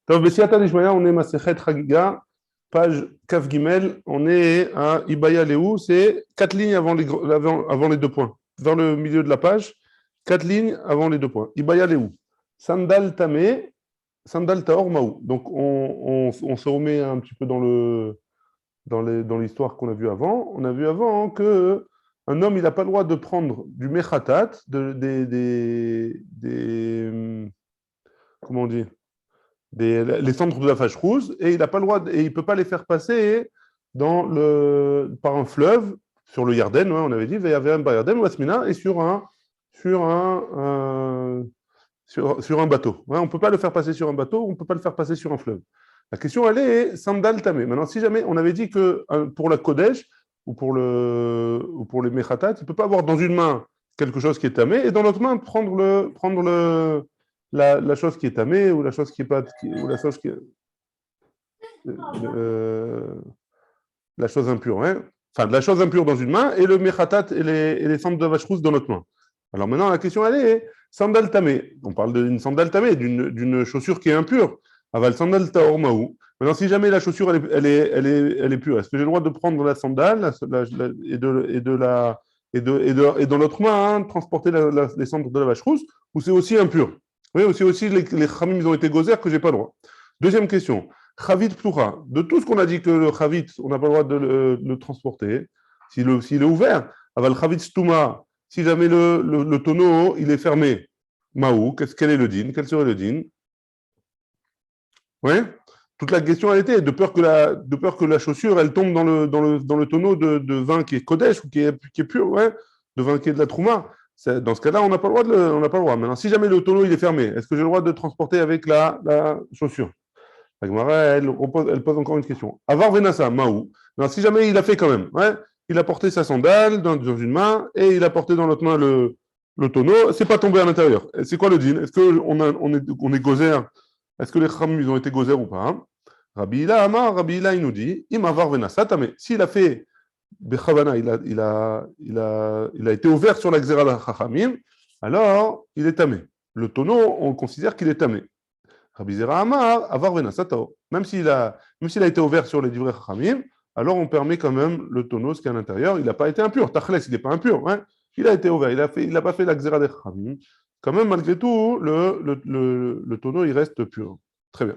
Donc, Bessiata Dishmaya, on est Masechet Chagiga, page Kaf Gimel, on est à Ibaya Léou, c'est 4 lignes avant les 2 points. Dans le milieu de la page, 4 lignes avant les 2 points. Ibaya Léou. Sandal Tamé, Sandal Taor Maou. Donc, on se remet un petit peu dans l'histoire qu'on a vue avant. On a vu avant que un homme, il n'a pas le droit de prendre du mechatat, comment on dit, les cendres de la fâche rouge, et il n'a pas le droit, et il ne peut pas les faire passer par un fleuve, sur le Yarden, ouais, on avait dit, Yarden, Wasmina, et sur un bateau. Ouais, on ne peut pas le faire passer sur un bateau, on ne peut pas le faire passer sur un fleuve. La question, elle est sandal tamé. Maintenant, si jamais on avait dit que pour la Kodesh ou pour les Mechatat, il ne peut pas avoir dans une main quelque chose qui est tamé et dans l'autre main prendre la chose qui est tamée ou la chose qui est pas. Ou euh, la chose impure. Hein. Enfin, la chose impure dans une main et le Mechatat et les cendres de vache rousse dans l'autre main. Alors maintenant, la question, elle est sandal tamé. On parle d'une sandal tamé, d'une chaussure qui est impure. Aval sandal taor maou. Maintenant, si jamais la chaussure elle est pure, est-ce que j'ai le droit de prendre la sandale et dans l'autre main transporter les cendres de la vache rousse ou c'est aussi impur? Oui, c'est aussi les khamim ils ont été gozer que j'ai pas le droit. Deuxième question. Chavit ploura. De tout ce qu'on a dit que le chavit, on n'a pas le droit de le transporter, s'il est ouvert. Aval chavit stouma. Si jamais le tonneau il est fermé, Maou, quel est le din? Quel serait le din? Oui. Toute la question elle était de peur que la chaussure elle tombe dans le tonneau de vin qui est Kodesh ou qui est pur, ouais, de vin qui est de la Trouma. Dans ce cas-là, on n'a pas le droit on n'a pas le droit. Maintenant, si jamais le tonneau il est fermé, est-ce que j'ai le droit de transporter avec la chaussure? La Gemara, elle pose encore une question. Avar Venasa, Maou. Alors, si jamais il a fait quand même, ouais, il a porté sa sandale dans une main et il a porté dans l'autre main le tonneau, c'est pas tombé à l'intérieur. C'est quoi le din? Est-ce qu'on est gozer? Est-ce que les chams ils ont été gozer ou pas? Hein? Rabbi Ila, il nous dit, im avar venasa, mais s'il a fait bechavana, il a été ouvert sur la xéra de chachamim, alors il est tamé. Le tonneau, on considère qu'il est tamé. Rabbi Zera Amar, avar venasatao. Même s'il a été ouvert sur les livrets chachamim, alors on permet quand même le tonneau, ce qui est à l'intérieur. Il n'a pas été impur. Tachles, il n'est pas impur. Hein. Il a été ouvert. Il n'a pas fait la xéra des chachamim. Quand même, malgré tout, le tonneau, il reste pur. Très bien.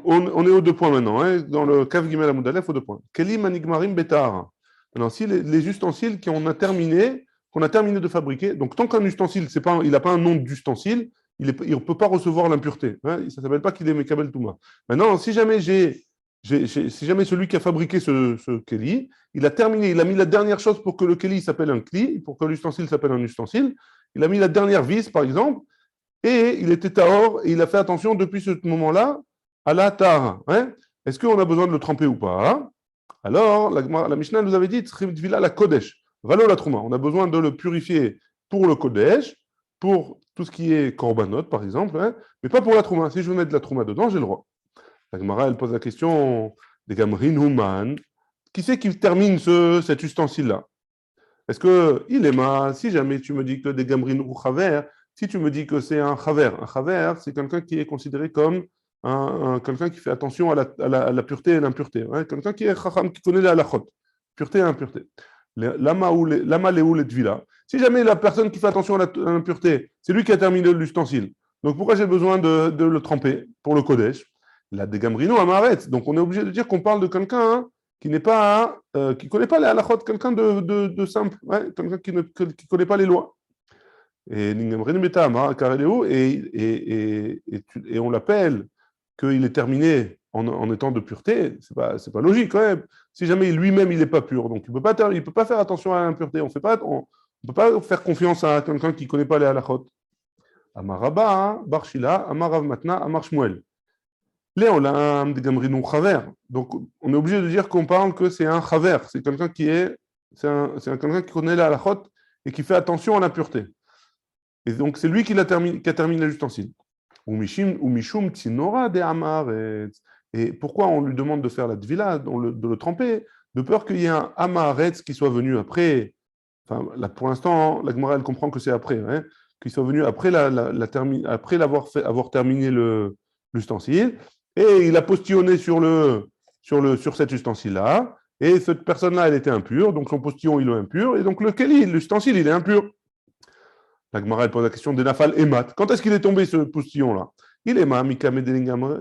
On est aux 2 points maintenant. Hein, dans le Kav Gimel Amoudalef, aux 2 points. Kelim anigmarim betar. Alors, si les ustensiles qu'on a terminé de fabriquer, donc tant qu'un ustensile, il n'a pas un nom d'ustensile, il ne peut pas recevoir l'impureté. Hein, ça ne s'appelle pas qu'il est Mekabel Touma. Maintenant, si jamais celui qui a fabriqué ce Keli, il a mis la dernière chose pour que le Keli s'appelle un Kli, pour que l'ustensile s'appelle un ustensile, il a mis la dernière vis, par exemple, et il était Tahor, et il a fait attention depuis ce moment-là à la Tahara. Hein. Est-ce qu'on a besoin de le tremper ou pas? Alors, la Mishnah nous avait dit, Tvila la Kodesh, Valo la Trouma. On a besoin de le purifier pour le Kodesh, pour tout ce qui est Korbanot, par exemple, hein, mais pas pour la Trouma. Si je veux mettre de la Trouma dedans, j'ai le droit. La Gemara, elle pose la question des Gamrin Human. Qui c'est qui termine cet ustensile-là? Est-ce que il est ma? Si jamais tu me dis que des Gamrin ou Chaver, si tu me dis que c'est un Chaver, c'est quelqu'un qui est considéré comme quelqu'un qui fait attention à la pureté et l'impureté. Hein, quelqu'un qui est Chacham, qui connaît la halachot, pureté et impureté. Lama leou le tvila. Si jamais la personne qui fait attention à l'impureté, c'est lui qui a terminé l'ustensile, donc pourquoi j'ai besoin de le tremper pour le Kodesh? La dégambrino amaret. Donc on est obligé de dire qu'on parle de quelqu'un qui n'est pas, qui connaît pas les halachot, quelqu'un de simple, ouais, quelqu'un qui connaît pas les lois. Et on l'appelle qu'il est terminé en étant de pureté, c'est pas logique. Ouais. Si jamais lui-même il n'est pas pur, donc il ne peut pas faire attention à l'impureté. On ne peut pas faire confiance à quelqu'un qui ne connaît pas les halachot. Amaraba, Barshila, Amarav Matna, Amar Shmuel. Léolam de Gamrinou Chaver. Donc on est obligé de dire qu'on parle que c'est un Chaver, c'est quelqu'un quelqu'un qui connaît les halachot et qui fait attention à l'impureté. Et donc c'est lui qui a terminé l'ustensile. Ou Mishum Tsinora de Amaretz. Et pourquoi on lui demande de faire la tvila, de le tremper? De peur qu'il y ait un Amaretz qui soit venu après. Enfin, là, pour l'instant, la Gemara, elle comprend que c'est après. Hein, qu'il soit venu après, après avoir terminé l'ustensile, et il a postillonné sur cet ustensile-là, et cette personne-là, elle était impure, donc son postillon, il est impur, et donc le keli, l'ustensile, il est impur. La Gemara, elle pose la question des nafal et mat. Quand est-ce qu'il est tombé ce postillon-là? Il est ma mikame deligmare.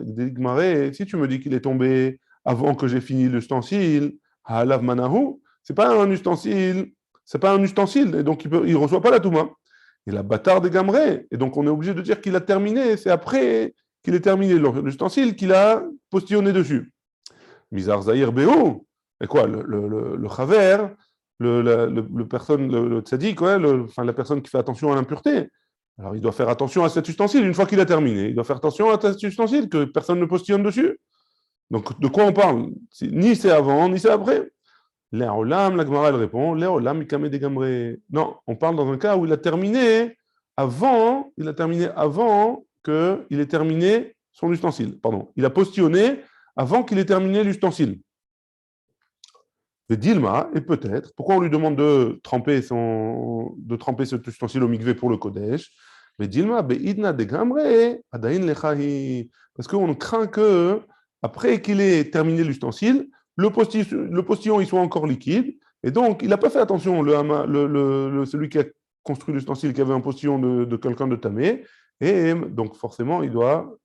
Si tu me dis qu'il est tombé avant que j'ai fini l'ustensile, halav manahu, c'est pas un ustensile, et donc il reçoit pas la touma. Et la bâtard des gamrés, et donc on est obligé de dire qu'il a terminé, c'est après qu'il ait terminé l'ustensile qu'il a postillonné dessus. Mizar Zahir Béou, et quoi, le chaver, le tzaddik, ouais, enfin, la personne qui fait attention à l'impureté. Alors il doit faire attention à cet ustensile une fois qu'il a terminé. Il doit faire attention à cet ustensile, que personne ne postillonne dessus. Donc de quoi on parle? Ni c'est avant, ni c'est après. Léolam, la Gemara elle répond, Léolam, Ikame de Gamré. Non, on parle dans un cas où il a terminé avant qu'il ait terminé son ustensile. Pardon, il a postillonné avant qu'il ait terminé l'ustensile. De Dilma, et peut-être, pourquoi on lui demande de tremper cet ustensile au mikvé pour le Kodesh? Mais Dilma, Beidna de Gamré, Adain Lechahi. Parce qu'on craint que, après qu'il ait terminé l'ustensile, le postillon il soit encore liquide, et donc il n'a pas fait attention, celui qui a construit l'ustensile, qui avait un postillon de quelqu'un de tamé, et donc forcément il doit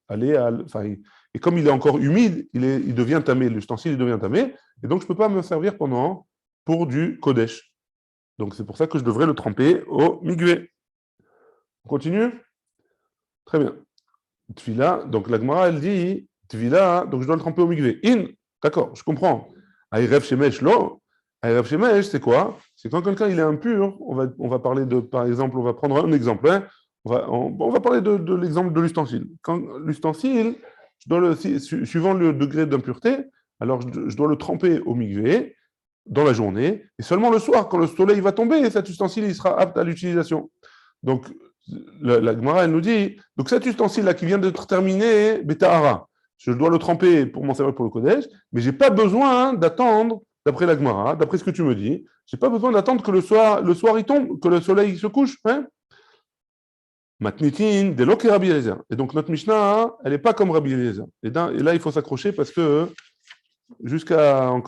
aller enfin, et comme il est encore humide, il devient tamé, l'ustensile il devient tamé, et donc je ne peux pas me servir pour du kodesh. Donc c'est pour ça que je devrais le tremper au migvé. On continue? Très bien. Tvila, donc la Gemara elle dit Tvila, donc je dois le tremper au migvé. D'accord, je comprends. Aïrev Shemesh, lo. Aïrev Shemesh, c'est quoi? C'est quand quelqu'un il est impur, on va parler par exemple, on va prendre un exemple, hein. On va parler de l'exemple de l'ustensile. Quand l'ustensile, suivant le degré d'impureté, alors je dois le tremper au migvé dans la journée, et seulement le soir, quand le soleil va tomber, cet ustensile il sera apte à l'utilisation. Donc, la Gemara, elle nous dit, donc cet ustensile-là qui vient d'être terminé, Betahara, je dois le tremper pour m'en servir pour le Kodesh, mais je n'ai pas besoin d'attendre, d'après la Gemara, d'après ce que tu me dis, je n'ai pas besoin d'attendre que le soir il tombe, que le soleil se couche. Hein. Matnitin, de l'ok et Rabbi Eliezer. Et donc notre Mishnah, elle n'est pas comme Rabbi Eliezer. Et là, il faut s'accrocher parce que jusqu'à la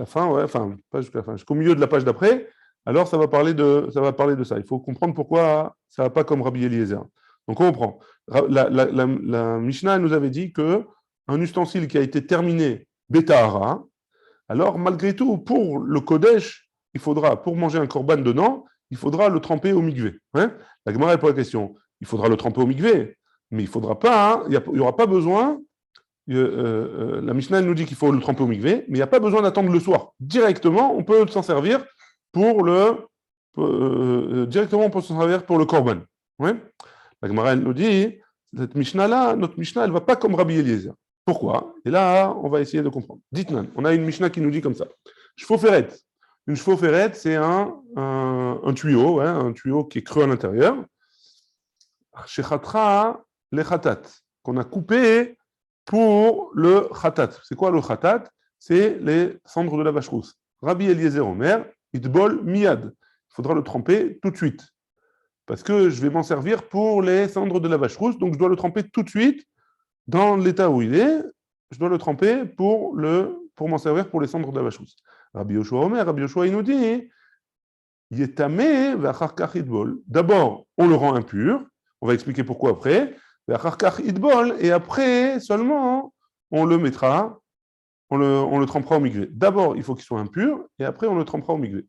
fin, ouais, enfin, pas jusqu'à la fin, jusqu'au milieu de la page d'après, alors ça va parler de ça. Il faut comprendre pourquoi ça ne va pas comme Rabbi Eliezer. Donc on comprend. La Mishnah nous avait dit qu'un ustensile qui a été terminé Betahara, alors malgré tout, pour le Kodesh, il faudra, pour manger un korban dedans, il faudra le tremper au mikvé. Hein. La Gemara répond à la question, il faudra le tremper au mikvé, mais il faudra pas, hein, il n'y aura pas besoin. La Mishnah elle nous dit qu'il faut le tremper au mikvé, mais il n'y a pas besoin d'attendre le soir. Directement, on peut s'en servir pour le korban. Ouais. La Gemara elle nous dit, notre Mishnah elle va pas comme Rabbi Eliezer. Pourquoi? Et là, on va essayer de comprendre. Dites-nous, on a une Mishnah qui nous dit comme ça. Shvoferet. Une shvoferet, c'est un tuyau, hein, un tuyau qui est creux à l'intérieur. Shechatra le khatat, qu'on a coupé pour le khatat. C'est quoi le khatat? C'est les cendres de la vache rousse. Rabbi Eliezer Omer, itbol miyad. Il faudra le tremper tout de suite. Parce que je vais m'en servir pour les cendres de la vache rousse, donc je dois le tremper tout de suite dans l'état où il est. Je dois le tremper pour m'en servir pour les cendres de la vache rousse. Rabbi Yoshua Omer, Rabbi Yoshua il nous dit Yetame v'achar idbol. D'abord, on le rend impur. On va expliquer pourquoi après. V'achar idbol, et après seulement on le mettra, on le trempera au migvé. D'abord, il faut qu'il soit impur, et après on le trempera au migvé.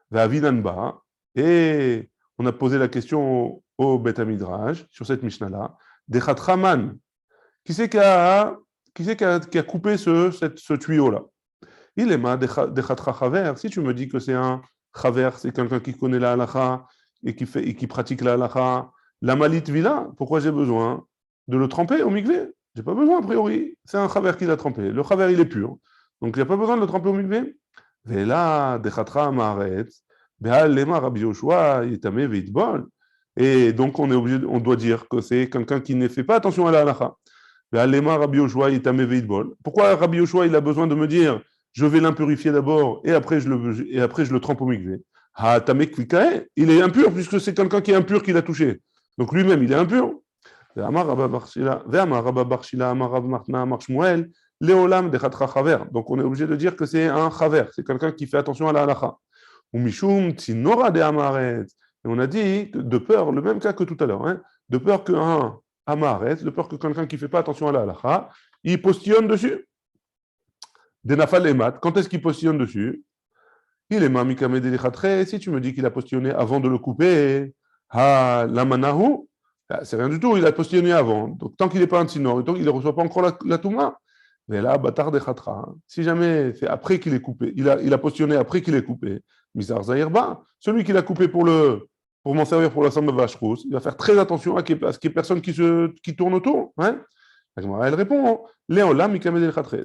V'avinanba, et on a posé la question au Beth Midrash sur cette Mishnah-là. Dechat Raman, qui c'est qui a coupé ce tuyau-là? Il est ma dechat chaver. Si tu me dis que c'est un chaver, c'est quelqu'un qui connaît la halacha et qui pratique la halacha, la malit vila, pourquoi j'ai besoin de le tremper au mikvé? J'ai pas besoin a priori. C'est un chaver qui l'a trempé. Le chaver il est pur, donc il n'y a pas besoin de le tremper au mikvé. Vela dechatcha maaretz. Et donc on doit dire que c'est quelqu'un qui ne fait pas attention à la halacha. Pourquoi Rabbi Yoshua il a besoin de me dire je vais l'impurifier d'abord et après je le trempe au mikvé? Il est impur puisque c'est quelqu'un qui est impur qui l'a touché. Donc lui-même, il est impur. Donc on est obligé de dire que c'est un chaver, c'est quelqu'un qui fait attention à la halacha. Ou mishum tsinora de amaret. Et on a dit, de peur, le même cas que tout à l'heure, hein, de peur qu'un amaret, de peur que quelqu'un qui ne fait pas attention à la halacha, il postillonne dessus. Des nafal emat, quand est-ce qu'il postillonne dessus? Il est mamikame de. Si tu me dis qu'il a postillonné avant de le couper, ha lamanahu, c'est rien du tout, il a postillonné avant. Donc tant qu'il n'est pas un tsinor, tant qu'il ne reçoit pas encore la touma, mais là, bâtard de khatra, si jamais c'est après qu'il est coupé, il a postillonné après qu'il est coupé, misar zahirba, celui qui l'a coupé pour m'en servir pour la somme de vache rousse, il va faire très attention à ce qu'il n'y ait personne qui tourne autour. Hein. Elle répond, Léola mikame de khatra.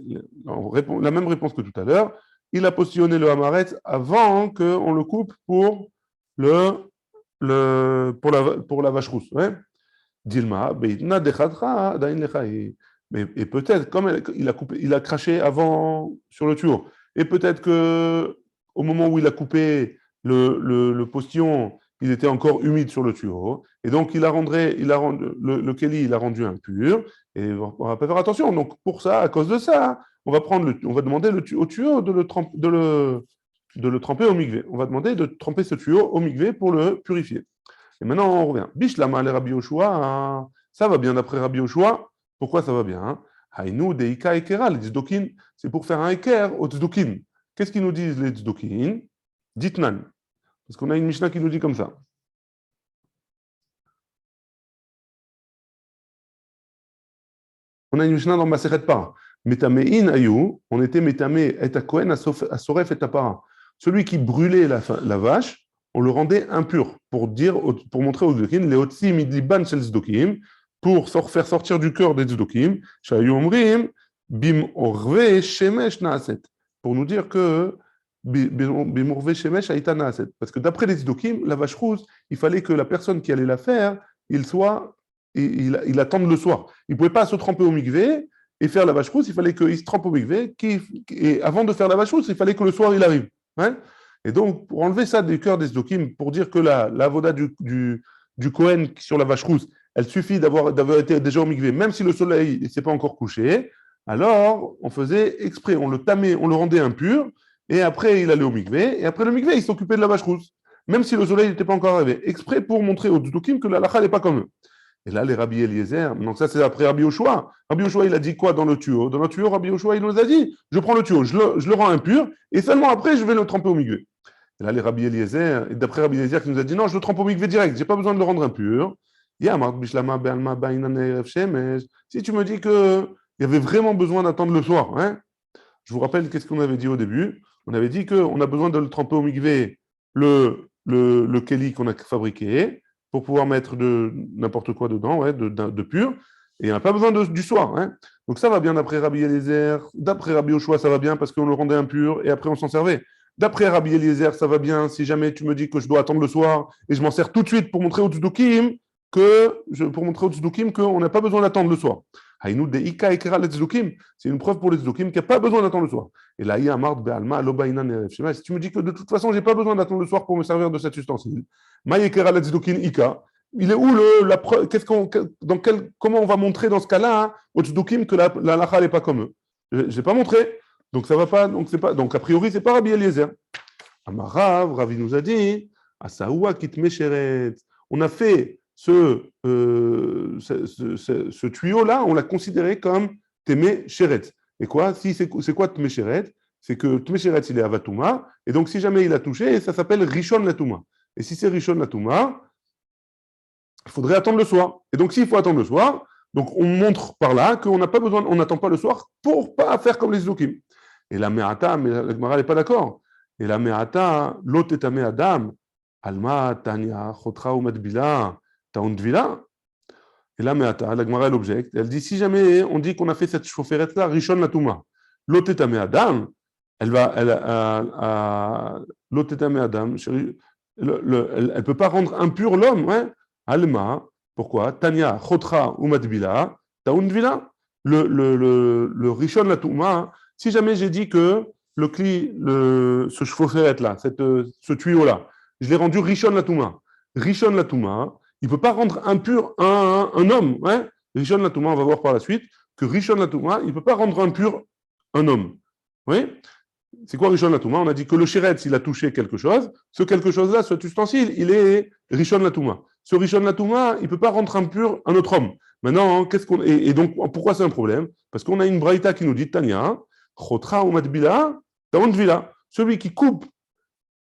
La même réponse que tout à l'heure. Il a postillonné le hamaret avant qu'on le coupe pour pour la vache rousse. Ouais. Dilma, beitna dechatra dain lechai. Et peut-être, comme il a craché avant sur le tuyau, et peut-être que au moment où il a coupé le postillon, il était encore humide sur le tuyau, et donc le Kelly, il a rendu impur, et on va pas faire attention. Donc pour ça, à cause de ça, on va demander au tuyau de le tremper au mikvé. On va demander de tremper ce tuyau au mikvé pour le purifier. Et maintenant, on revient. Bishlama le Rabbi Yoshua, ça va bien d'après Rabbi Yoshua. Pourquoi ça va bien? Haïnou de Ika Ekera, les tzdokin, c'est pour faire un Eker au tzdokin. Qu'est-ce qu'ils nous disent les tzdokin? Ditnan. Parce qu'on a une Mishnah qui nous dit comme ça. On a une Mishnah dans Maseret Para. Metamein ayou, on était metame et à Kohen à Soref et à Para. Celui qui brûlait la vache, on le rendait impur pour montrer aux tzdokim, les otsi midliban shel tzdokim, pour faire sortir du cœur des tzdokim, shayu omrim bim orve shemesh naaset, pour nous dire que bim orve shemesh aita naaset, parce que d'après les tzdokim, la vache rousse, il fallait que la personne qui allait la faire, il attende le soir. Il ne pouvait pas se tremper au mikvé et faire la vache rousse, il fallait qu'il se trempe au mikvé, et avant de faire la vache rousse, il fallait que le soir il arrive. Hein. Et donc, pour enlever ça du cœur des tzdokim, pour dire que la voda du Kohen sur la vache rousse, elle suffit d'avoir été déjà au mikvé, même si le soleil ne s'est pas encore couché, alors on faisait exprès, on le tamait, on le rendait impur, et après il allait au mikvé, et après le mikvé, il s'occupait de la vache rousse, même si le soleil n'était pas encore arrivé, exprès pour montrer aux tzdokim que la halakha n'est pas comme eux. Et là, les Rabbi Eliezer, donc ça c'est après Rabbi Yoshua. Rabbi Yoshua, il a dit quoi dans le tuyau? Dans le tuyau, Rabbi Yoshua, il nous a dit, je prends le tuyau, je le rends impur, et seulement après, je vais le tremper au mikvé. Et là, les Rabbi Eliezer, et d'après Rabbi Eliezer, qui nous a dit, non, je le trempe au mikvé direct, je n'ai pas besoin de le rendre impur. Si tu me dis qu'il y avait vraiment besoin d'attendre le soir, hein, je vous rappelle qu'est-ce qu'on avait dit au début. On avait dit qu'on a besoin de le tremper au mikvé, le keli qu'on a fabriqué, pour pouvoir mettre n'importe quoi dedans, ouais, de pur, et on n'a pas besoin du soir. Hein. Donc ça va bien d'après Rabbi Eliezer, d'après Rabbi Yoshua, ça va bien parce qu'on le rendait impur, et après on s'en servait. D'après Rabbi Eliezer, ça va bien si jamais tu me dis que je dois attendre le soir, et je m'en sers tout de suite pour montrer au tzdokim qu'on n'a pas besoin d'attendre le soir. C'est une preuve pour les tzdokim qu'il n'y a pas besoin d'attendre le soir. Et là, si tu me dis que de toute façon, je n'ai pas besoin d'attendre le soir pour me servir de cet ustensile, il est où comment on va montrer dans ce cas-là hein, aux tzdokim que la halakha n'est pas comme eux? Je n'ai pas montré, donc ça va pas, donc a priori, c'est pas Rabbi Eliezer. Amarav, Ravi nous a dit, Asaoua kitmesheret. On a fait ce tuyau-là, on l'a considéré comme Témé Sheret. Et quoi? C'est quoi Témé Sheret? C'est que Témé Sheret, il est à Vatouma, et donc si jamais il a touché, ça s'appelle Rishon Latouma. Et si c'est Rishon Latouma, il faudrait attendre le soir. Et donc s'il faut attendre le soir, donc on montre par là qu'on n'a pas besoin, on n'attend pas le soir pour pas faire comme les Zokim. Et la Me'ata, mais la Gemara n'est pas d'accord. Et la Me'ata, l'autre est à Adam, Alma, Tanya, Chotra ou Madbila, Taundvila. Et la Me'ata, la Gemara, elle objecte. Elle dit si jamais on dit qu'on a fait cette chaufferette-là, Rishon Latouma, l'autre est à Adam, l'autre est à Adam, elle ne peut pas rendre impur l'homme. Hein? Alma, pourquoi? Tanya, Chotra ou Madbila, Taundvila. Le Rishon Latouma, si jamais j'ai dit que ce chaufferette-là, ce tuyau-là, je l'ai rendu Rishon Latouma. Rishon Latouma, il ne peut pas rendre impur un homme. Ouais. Rishon Latouma, on va voir par la suite que Rishon Latouma, il ne peut pas rendre impur un homme. Oui. C'est quoi Rishon Latouma? On a dit que le Sheretz, il a touché quelque chose. Ce quelque chose-là, cet ustensile, il est Rishon Latouma. Ce Rishon Latouma, il ne peut pas rendre impur un autre homme. Maintenant, qu'est-ce qu'on. Et donc, pourquoi c'est un problème? Parce qu'on a une braïta qui nous dit Tanya, Chotra ou Matbila, Taondvila. Celui qui coupe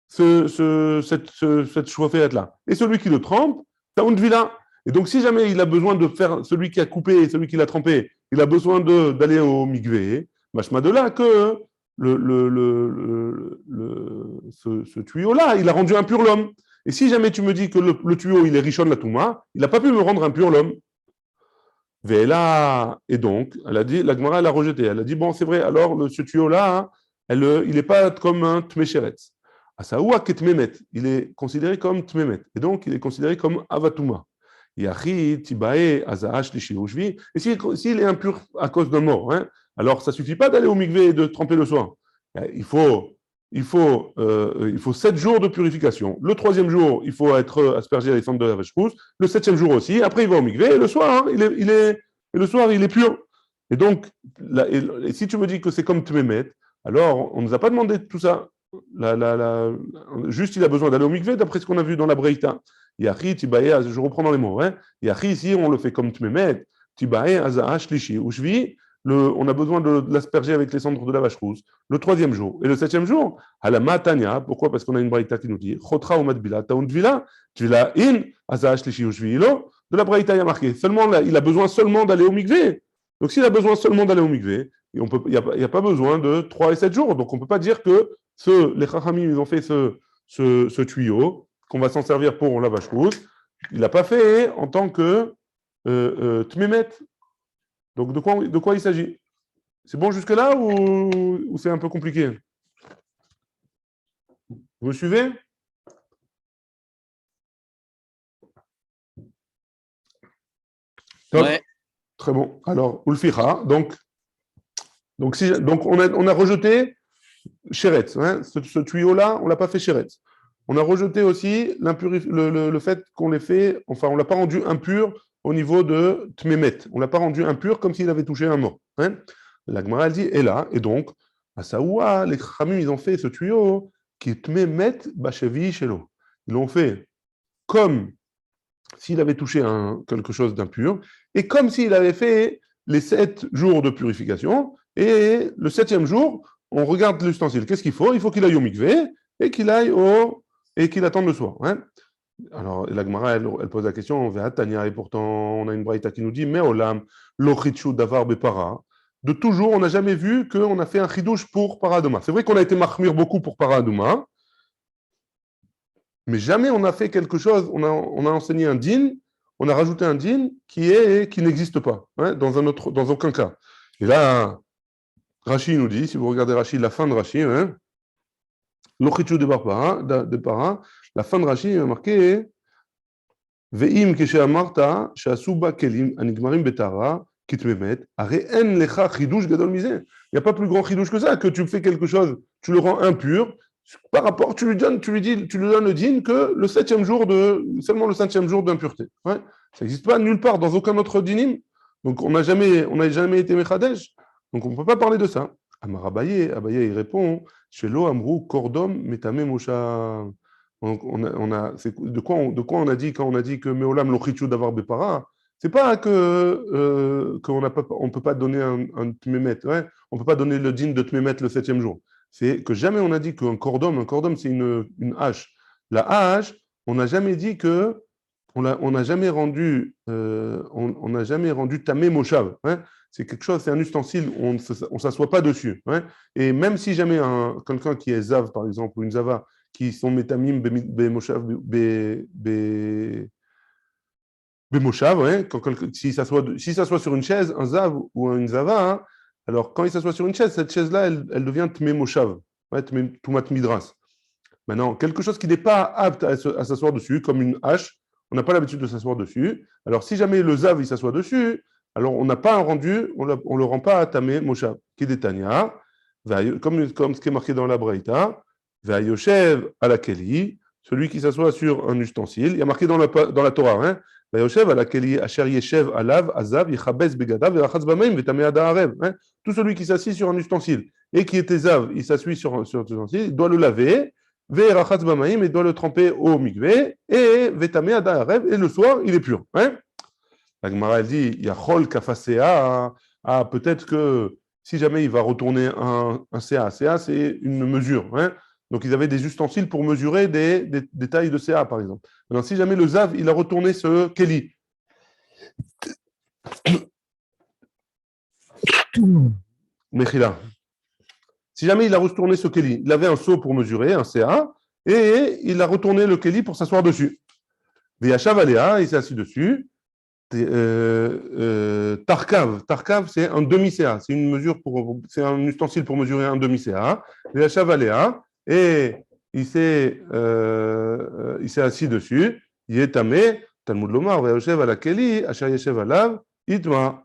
cette chauffette-là et celui qui le trempe, Taondvila. Et donc, si jamais il a besoin de faire celui qui a coupé et celui qui l'a trempé, il a besoin d'aller au migvé, machma de là que ce tuyau-là, il a rendu impur l'homme. Et si jamais tu me dis que le tuyau, il est Rishon Latouma, il n'a pas pu me rendre impur l'homme. Et donc, elle a dit, la Gemara, elle a rejeté. Elle a dit, bon, c'est vrai, alors ce tuyau-là, hein, il n'est pas comme un Tmesheretz. Asaoua Ketmemet, il est considéré comme Tmemet. Et donc, il est considéré comme Avatouma. Yachi, Tibae, Azaash, Lishioushvi. Et s'il est impur à cause d'un mort, hein, alors ça ne suffit pas d'aller au mikvé et de tremper le soin. Il faut 7 jours de purification. Le 3e jour, il faut être aspergé à les cendres de la vache rousse. Le 7e jour aussi. Après, il va au mikvé. Et le soir, hein, le soir, il est pur. Et donc, et si tu me dis que c'est comme Tmemet, alors on ne nous a pas demandé tout ça. Juste, il a besoin d'aller au mikvé, d'après ce qu'on a vu dans la Breïta. Yachi, Tibae, je reprends dans les mots. Hein. Yachi, ici, on le fait comme Tmemet. Tibae, Azaash, Lishi, Ushvi. On a besoin de l'asperger avec les cendres de la vache rousse. Le 3e jour. Et le 7e jour, à la Matania. Pourquoi? Parce qu'on a une braïta qui nous dit Chotra ou Madbila, Taundvila, Tvila in, Azaash, Lishi, Ushvi, Ilo. De la braïta, il y a marqué. Seulement, là, il a besoin seulement d'aller au mikvé. Donc, s'il a besoin seulement d'aller au mikvé, il n'y a pas besoin de 3 et 7 jours. Donc, on ne peut pas dire que les Chachamim, ils ont fait ce tuyau qu'on va s'en servir pour la vache rousse. Il n'a pas fait en tant que Tmemet. Donc, de quoi il s'agit? C'est bon jusque-là ou c'est un peu compliqué? Vous me suivez? Ouais. Très bon. Alors, Ulficha, donc on a rejeté Sheretz. Hein, ce tuyau-là, on ne l'a pas fait Sheretz. On a rejeté aussi le fait qu'on l'ait fait, enfin, on ne l'a pas rendu impur au niveau de Tmemet. On ne l'a pas rendu impur comme s'il avait touché un mort. Hein. La Gemara, elle dit, et là, et donc, à Saoua, les Khamim, ils ont fait ce tuyau qui Tmemet Bachevi Shelo. Ils l'ont fait comme s'il avait touché quelque chose d'impur, et comme s'il avait fait les 7 jours de purification, et le 7e jour, on regarde l'ustensile. Qu'est-ce qu'il faut? Il faut qu'il aille au mikvé, et qu'il attende le soir. Hein. Alors, la Gemara, elle pose la question, on va Tania, et pourtant, on a une braïta qui nous dit, mais olam, l'ochichu davar bepara. De toujours, on n'a jamais vu qu'on a fait un chidouche pour Paradoma. C'est vrai qu'on a été mahmir beaucoup pour Paradoma, mais jamais on a fait quelque chose, on a enseigné un din, on a rajouté un din qui n'existe pas, hein, dans aucun cas. Et là, Rashi nous dit, si vous regardez Rashi, la fin de Rashi, hein, l'ochichu de para, la fin de Rashi est marquée Ve'im kesheamarta she'asuba kelim anigmarim betara kitmemet are en lecha chidush gadol misé. Il n'y a pas plus grand chidush que ça, que tu fais quelque chose, tu le rends impur, par rapport, tu lui donnes le din que seulement le 5e jour d'impureté. Ouais. Ça n'existe pas nulle part, dans aucun autre dinim. Donc on n'a jamais été mechadesh. Donc on ne peut pas parler de ça. Amar Abaye, il répond, Shelo amrou kordom metame mosha. De quoi on a dit quand on a dit que Meolam l'ochichu d'avoir bepara? C'est pas qu'on ne peut pas donner un tmémet, ouais? On ne peut pas donner le din de tmémet le 7e jour. C'est que jamais on a dit qu'un cordom c'est une hache. La hache, on n'a jamais dit que on n'a jamais rendu tamé moshav. Hein? C'est quelque chose, c'est un ustensile, on ne s'assoit pas dessus. Hein? Et même si jamais quelqu'un qui est zav, par exemple, ou une zava, qui sont métamim bemoshav, bemoshav, ouais, s'il s'assoit sur une chaise, un zav ou une zava, hein, alors quand il s'assoit sur une chaise, cette chaise-là, elle devient tmé moshav, ouais, tumat midras. Maintenant, quelque chose qui n'est pas apte à s'asseoir dessus, comme une hache, on n'a pas l'habitude de s'asseoir dessus. Alors, si jamais le zav il s'assoit dessus, alors on n'a pas un rendu, on ne le rend pas à tamé moshav. Kidetania, comme ce qui est marqué dans la Braïta, Vayoshev à la Keli, celui qui s'assoit sur un ustensile. Il y a marqué dans la Torah, hein, Vayoshev ala keli asher yeshev alav azav yichabez begadav verachatz bamaim vetameh hada arev. Tout celui qui s'assit sur un ustensile et qui est zav, il s'assit sur un ustensile, il doit le laver, verachatz bamaim, il doit le tremper au mikvé, et vetameh hada arev, et le soir, il est pur. Hein. La Gemara, elle dit, Yachol kafasea, ah, peut-être que si jamais il va retourner un CA, CA c'est une mesure. Hein. Donc ils avaient des ustensiles pour mesurer des tailles de CA, par exemple. Maintenant, si jamais le Zav, il a retourné ce Keli, Mechila, si jamais il a retourné ce Keli, il avait un seau pour mesurer, un CA, et il a retourné le Keli pour s'asseoir dessus. Viachav Aléa, il s'est assis dessus. Tarkav, c'est un demi-CA, c'est une mesure c'est un ustensile pour mesurer un demi-CA. Il a chavaléa et il s'est assis dessus. Il est tamé, Talmud Lomar, Vayoshev ala keli, Asher yeshev alav, itma.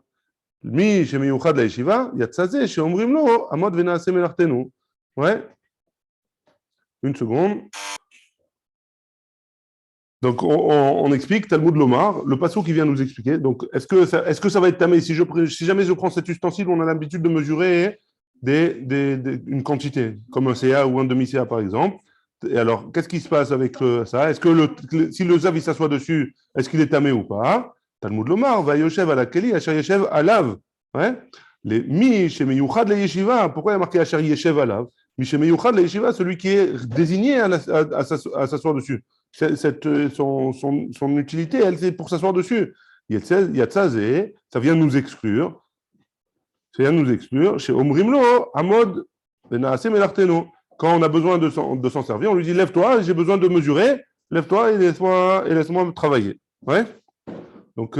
Mi shemiyuchad la yeshiva, yatzazeh, sheomrim lo, amod venaase melartenu. Ouais, une seconde. Donc, on explique, Talmud Lomar, le passage qui vient nous expliquer. Donc, est-ce que ça va être tamé si jamais je prends cet ustensile, on a l'habitude de mesurer une quantité, comme un CA ou un demi-CA par exemple. Et alors, qu'est-ce qui se passe avec ça? Est-ce que si le Zav il s'assoit dessus, est-ce qu'il est tamé ou pas? Talmud Lomar, va Yoshev à la Keli, Asher Yeshev alav. Ouais? Les mi chez Meyuchad la Yeshiva. Pourquoi il y a marqué Asher Yeshev alav? Mi chez Meyuchad la Yeshiva, celui qui est désigné à s'asseoir dessus. Son utilité, elle, c'est pour s'asseoir dessus. Yatzazé, ça vient nous exclure. Ça vient nous exclure. Chez Omrimlo, Amod, Benaase Melarteno. Quand on a besoin de s'en servir, on lui dit lève-toi, j'ai besoin de mesurer, lève-toi et laisse-moi travailler. Ouais. Donc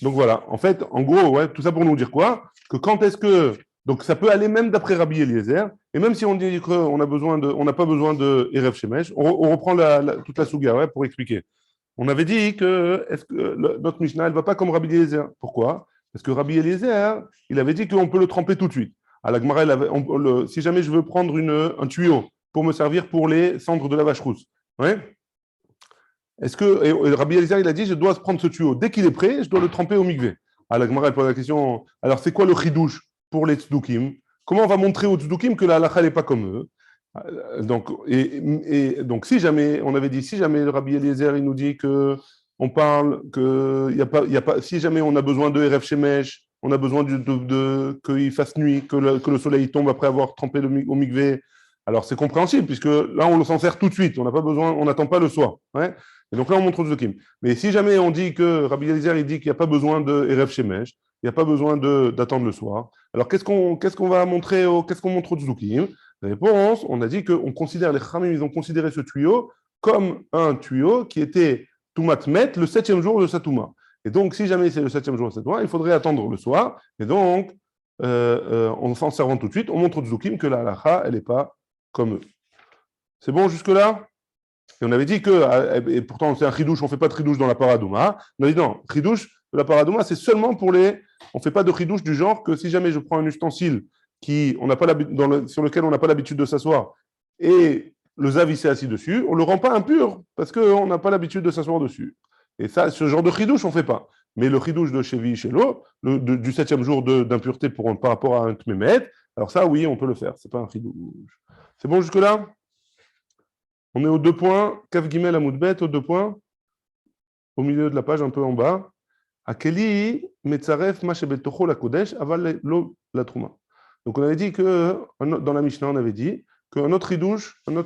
voilà. En fait, en gros, ouais, tout ça pour nous dire quoi? Que quand est-ce que. Donc ça peut aller même d'après Rabbi Eliezer, et même si on dit qu'on n'a pas besoin de Erev Shemesh, on reprend toute la Souga ouais, pour expliquer. On avait dit que, notre Mishnah, elle ne va pas comme Rabbi Eliezer. Pourquoi? Parce que Rabbi Eliezer, il avait dit qu'on peut le tremper tout de suite. À la Gemara, si jamais je veux prendre un tuyau pour me servir pour les cendres de la vache rousse, ouais, et Rabbi Eliezer, il a dit, je dois prendre ce tuyau. Dès qu'il est prêt, je dois le tremper au mikvé. À la Gemara, elle pose la question, alors c'est quoi le chidouche pour les tzdukim? Comment on va montrer aux tzdukim que la halakha n'est pas comme eux? Donc, donc, si jamais, on avait dit, si jamais le Rabbi Eliezer, il nous dit que on parle que y a pas, si jamais on a besoin de Erev Shemesh, on a besoin qu'il fasse nuit, que le soleil tombe après avoir trempé au mikvé, alors c'est compréhensible, puisque là, on s'en sert tout de suite, on n'a pas besoin, on n'attend pas le soir. Ouais. Et donc là, on montre aux tzdukim. Mais si jamais on dit que Rabbi Eliezer, il dit qu'il n'y a pas besoin de Erev Shemesh, il n'y a pas besoin d'attendre le soir, alors qu'est-ce qu'on va montrer, qu'est-ce qu'on montre aux tzdukim? Réponse, on a dit qu'on considère, les Khamim, ils ont considéré ce tuyau comme un tuyau qui était Toumat Met, le 7e jour de sa Touma. Et donc, si jamais c'est le 7e jour de sa Touma, il faudrait attendre le soir. Et donc, en s'en servant tout de suite, on montre aux tzdukim que la halacha, elle n'est pas comme eux. C'est bon jusque-là? Et on avait dit que, et pourtant c'est un chidouche, on ne fait pas de chidouche dans la paradouma. On a dit non, chidouche de la paradouma, c'est seulement pour les. On ne fait pas de chidouche du genre que si jamais je prends un ustensile sur lequel on n'a pas l'habitude de s'asseoir et le zav s'est assis dessus, on ne le rend pas impur parce qu'on n'a pas l'habitude de s'asseoir dessus. Et ça, ce genre de chidouche, on ne fait pas. Mais le chidouche de Chevi Shelo, du 7e jour d'impureté par rapport à un Tmemet, alors ça, oui, on peut le faire. Ce n'est pas un chidouche. C'est bon jusque-là? On est aux 2 points, Kaf Gimel Amoudbet, aux 2 points, au milieu de la page, un peu en bas. Akeli Metzaref Mashebetocho la Kodesh, aval lo la Trouma. Donc on avait dit que, dans la Mishnah, on avait dit qu'un autre ridouche, une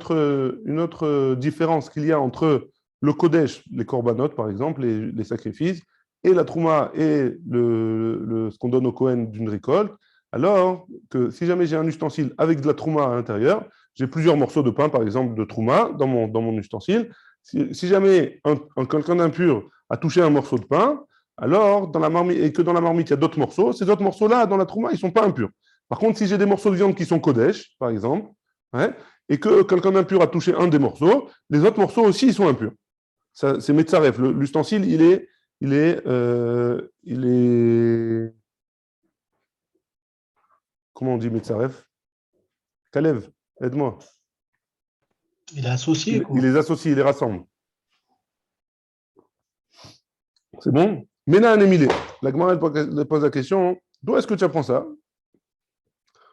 autre différence qu'il y a entre le Kodesh, les korbanot par exemple, les sacrifices, et la Trouma et ce qu'on donne au Kohen d'une récolte, alors que si jamais j'ai un ustensile avec de la Trouma à l'intérieur, j'ai plusieurs morceaux de pain, par exemple, de Trouma dans mon ustensile. Si jamais quelqu'un d'impur a touché un morceau de pain, alors, dans la marmite, et que dans la marmite, il y a d'autres morceaux, ces autres morceaux-là, dans la Trouma, ils ne sont pas impurs. Par contre, si j'ai des morceaux de viande qui sont Kodesh, par exemple, ouais, et que quelqu'un d'impur a touché un des morceaux, les autres morceaux aussi, ils sont impurs. C'est Metzaref. L'ustensile, il est comment on dit Metzaref? Kalev, aide-moi. Il est associé, quoi. Il les associe, il les rassemble. C'est bon? Mena Anémilé. La Gemara elle pose la question, d'où est-ce que tu apprends ça?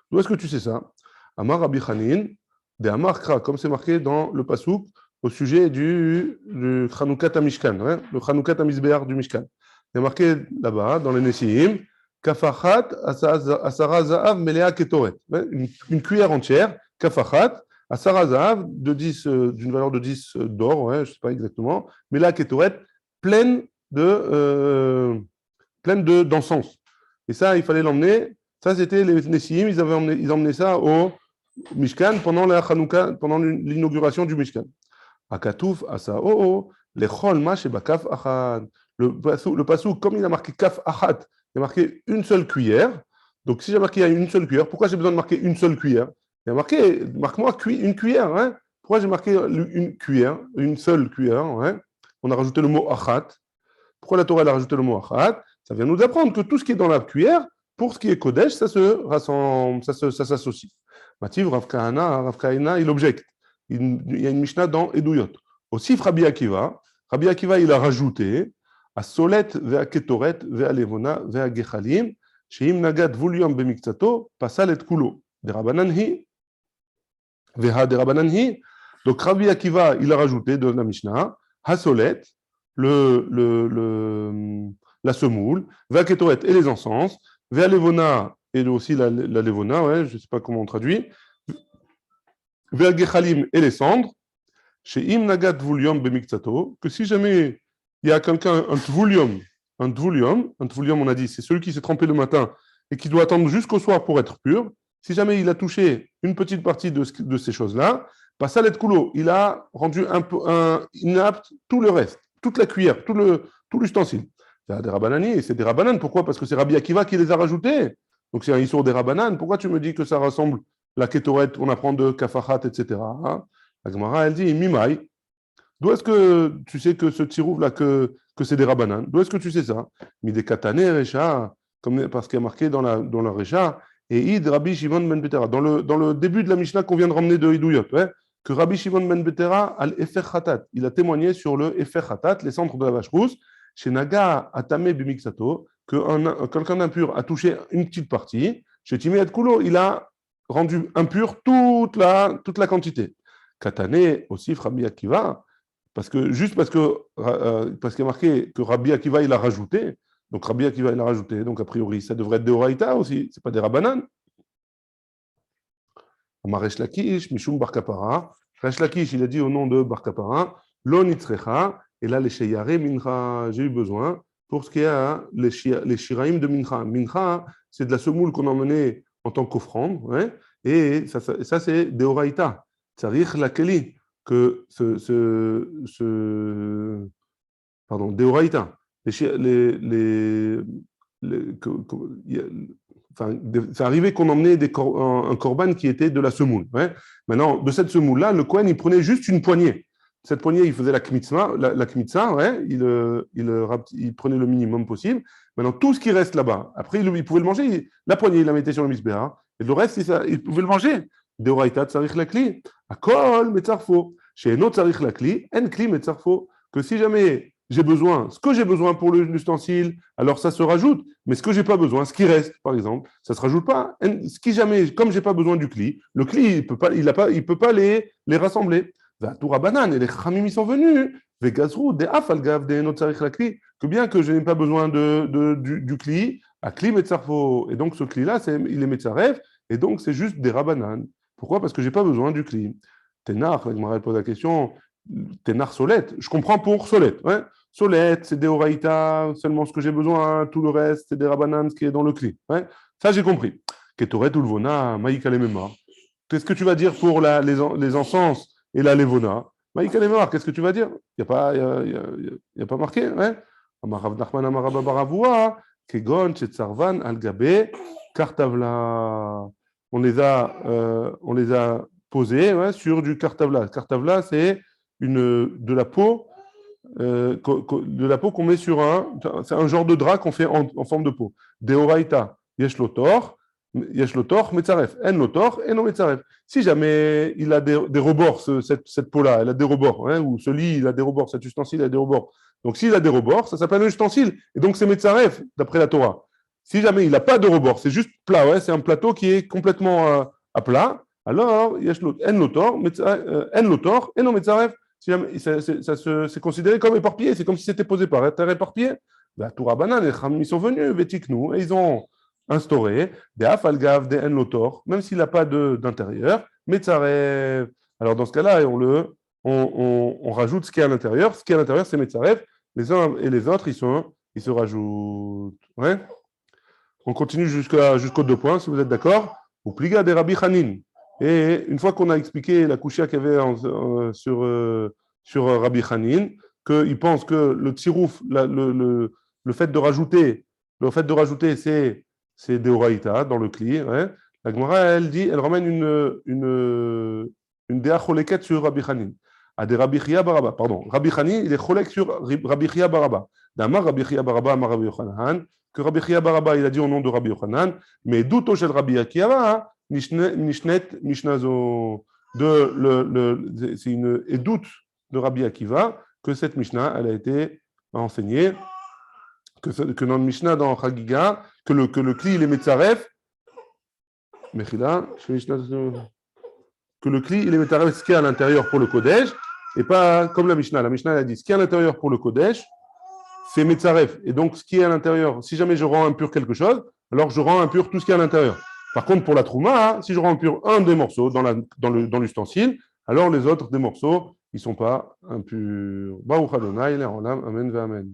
D'où est-ce que tu sais ça? Amar Rabbi Chanin, de Amar Kra, comme c'est marqué dans le Passouk, au sujet du Chanoukat Mishkan, hein, le Chanoukat Mizbeach du Mishkan. C'est marqué là-bas, dans les Nessiim, Kafachat Asara Zahav Melea Ketoret. Une cuillère entière, Kafachat, Asara Zahav, d'une valeur de 10 d'or, ouais, je ne sais pas exactement, Melea Ketoret, pleine d'encens. Et ça, il fallait l'emmener. Ça, c'était les Nessiim, ils emmenaient ça au Mishkan pendant la Hanouka, pendant l'inauguration du Mishkan. Akatouf, Asa, Lechol Ma Shebakaf Achad. Le passou, comme il a marqué Kaf Achad, il a marqué une seule cuillère. Donc, si j'ai marqué une seule cuillère, pourquoi j'ai besoin de marquer une seule cuillère? Il a marqué, marque-moi une cuillère. Hein? Pourquoi j'ai marqué une cuillère, une seule cuillère? Hein? On a rajouté le mot Achad. Pourquoi la Torah a rajouté le mot Achad? Ça vient nous apprendre que tout ce qui est dans la cuillère, pour ce qui est Kodesh, ça se rassemble, ça s'associe. Mativ, Rav Kahana, il objecte. Il y a une Mishnah dans Eduyot. Aussi, Rabbi Akiva, il a rajouté à Solet, Vea Ketoret, Vea Levona, Vea Gechalim, Sheim Nagat Vulium Bemiktato, Pasal et Kulo. De Rabbananhi, Vea de Rabbananhi. Donc, Rabbi Akiva, il a rajouté de la Mishnah, Hasolet, la semoule, Vea Ketoret et les encens, Vea Levona et aussi la Levona, ouais, je ne sais pas comment on traduit, Vea Gechalim et les cendres, chez Im Nagat Vulium Bemiktato, que si jamais il y a quelqu'un, un tvulium, on a dit, c'est celui qui s'est trempé le matin et qui doit attendre jusqu'au soir pour être pur, si jamais il a touché une petite partie de ces choses-là, Pasal et Kulo, il a rendu inapte tout le reste, toute la cuillère, tout l'ustensile. C'est des Rabbanani, et c'est des Rabbanan. Pourquoi? Parce que c'est Rabbi Akiva qui les a rajoutés. Donc c'est un Issour des Rabbanan. Pourquoi tu me dis que ça ressemble la Ketoret, on apprend de Kafachat, etc. Hein? La Gemara, elle dit, Mimai. D'où est-ce que tu sais que ce tirouv-là, que c'est des Rabbanan? D'où est-ce que tu sais ça? Mide Katane, Recha, parce qu'il y a marqué dans la Recha, et Id Rabbi Shimon ben Betera. Dans le début de la Mishnah qu'on vient de ramener de Hidouyot, ouais, que Rabbi Shimon ben Betera al Efer Khatat. Il a témoigné sur le Efer Khatat, les centres de la vache rousse, chez Naga Atame Bimiksato, que quelqu'un d'impur a touché une petite partie. Chez Timé Kulo, il a rendu impur toute la quantité. Katane aussi, Rabbi Akiva, parce qu'il y a marqué que Rabbi Akiva il a rajouté, donc Rabbi Akiva il a rajouté, donc a priori ça devrait être des Oraïta aussi, c'est pas des Rabbanan. Amaresh Lakish, Mishum Bar Kapara. Resh Lakish, il a dit au nom de Bar Kapara, Lo Nitzrecha, et là les Sheyare Mincha, j'ai eu besoin, pour ce qui est les Shiraim de Mincha. Mincha, c'est de la semoule qu'on emmenait en tant qu'offrande, ouais, et ça c'est des Oraïta. Tzarich Lakeli, que pardon, Deoraïta, c'est arrivé qu'on emmenait un korban qui était de la semoule. Ouais. Maintenant, de cette semoule-là, le Kohen, il prenait juste une poignée. Cette poignée, il faisait la kmitza, ouais, il prenait le minimum possible. Maintenant, tout ce qui reste là-bas, après, il pouvait le manger. La poignée, il la mettait sur le misbéa. Et le reste, il pouvait le manger. Deoraïta, tzarich lakli. Akol, metzarfo. Chez un autre tzarich lakli, en kli, metzarfo. Que si jamais j'ai besoin, ce que j'ai besoin pour l'ustensile, alors ça se rajoute. Mais ce que j'ai pas besoin, ce qui reste, par exemple, ça se rajoute pas. Ce qui jamais, comme j'ai pas besoin du kli, le kli, il peut pas les rassembler. Toura banane, et les khamim ils sont venus. Vegazrou, des afalgav, des notzarich lakli. Que bien que je n'ai pas besoin du kli, à kli metzarfo. Et donc ce kli-là, il est metzaref, et donc c'est juste des rabanan. Pourquoi? Parce que j'ai pas besoin du kli. Ténar, la Gemara pose la question. Ténar solette. Je comprends pour solette. Ouais. Solette, c'est des oraïta, seulement ce que j'ai besoin. Tout le reste, c'est des rabanan, ce qui est dans le kli. Ouais. Ça, j'ai compris. Ketoret ulvona, maïka lememar. Qu'est-ce que tu vas dire pour les encens et la levona? Maïka lememar, qu'est-ce que tu vas dire? Il n'y a pas marqué. Ouais. Amarav Nachman Amarabba Baravua, Kegon, Chetzarvan, Algabe, Kartavla. On les a posés, ouais, sur du kartavla. Kartavla, c'est de la peau qu'on met sur c'est un genre de drap qu'on fait en forme de peau. Deoraita, yesh lotor, Yesh lo tor, metzaref. En lo tor, en lo metzaref. Si jamais il a des rebords, cette peau-là, elle a des rebords, hein, ou ce lit, il a des rebords, cet ustensile a des rebords. Donc s'il a des rebords, ça s'appelle un ustensile. Et donc c'est metzaref, d'après la Torah. Si jamais il n'a pas de rebord, c'est juste plat, ouais, c'est un plateau qui est complètement à plat, alors yesh lo en lo tor, en lo tor, en lo metzaref. Si jamais, c'est considéré comme éparpillé, c'est comme si c'était posé par terre éparpillé. La Torah banane, les Chachamim, ils sont venus, Vetiknou, et ils ont instauré des Afalgav, des Enlotor, même s'il n'a pas d'intérieur, Metzarev. Alors dans ce cas-là, on rajoute ce qui est à l'intérieur. Ce qui est à l'intérieur, c'est Metzarev. Les uns et les autres, ils se rajoutent. Ouais. On continue jusqu'aux 2 points, si vous êtes d'accord. Ou Pliga des Rabbi Hanin. Et une fois qu'on a expliqué la couchia qu'il y avait sur Rabbi Hanin, qu'il pense que le tsirouf, le fait de rajouter, c'est Deoraita dans le Kli. Ouais. La Gemara, elle ramène une déa choleket sur Rabbi Hanin. À des Rabbi Chia Baraba, pardon. Rabbi Hanin, il est cholek sur Rabbi Chia Baraba. D'Amar Rabbi Chia Baraba, Amar Rabbi Yochanan, que Rabbi Chia Baraba, il a dit au nom de Rabbi Yochanan, mais d'où shel Rabbi Akiva, Nishnet Mishnazo, c'est une édoute de Rabbi Akiva que cette Mishnah, elle a été enseignée, que dans le Mishnah, dans Chagiga, que le Kli, il est Metzaref, que le Kli, il est Metzaref, ce qui est à l'intérieur pour le Kodesh, et pas comme la Mishnah. La Mishnah, elle a dit, ce qui est à l'intérieur pour le Kodesh, c'est Metzaref. Et donc, ce qui est à l'intérieur, si jamais je rends impur quelque chose, alors je rends impur tout ce qui est à l'intérieur. Par contre, pour la Trouma, si je rends impur un des morceaux dans l'ustensile, alors les autres des morceaux, ils ne sont pas impurs. Baruch Adonai, Amen, Amen.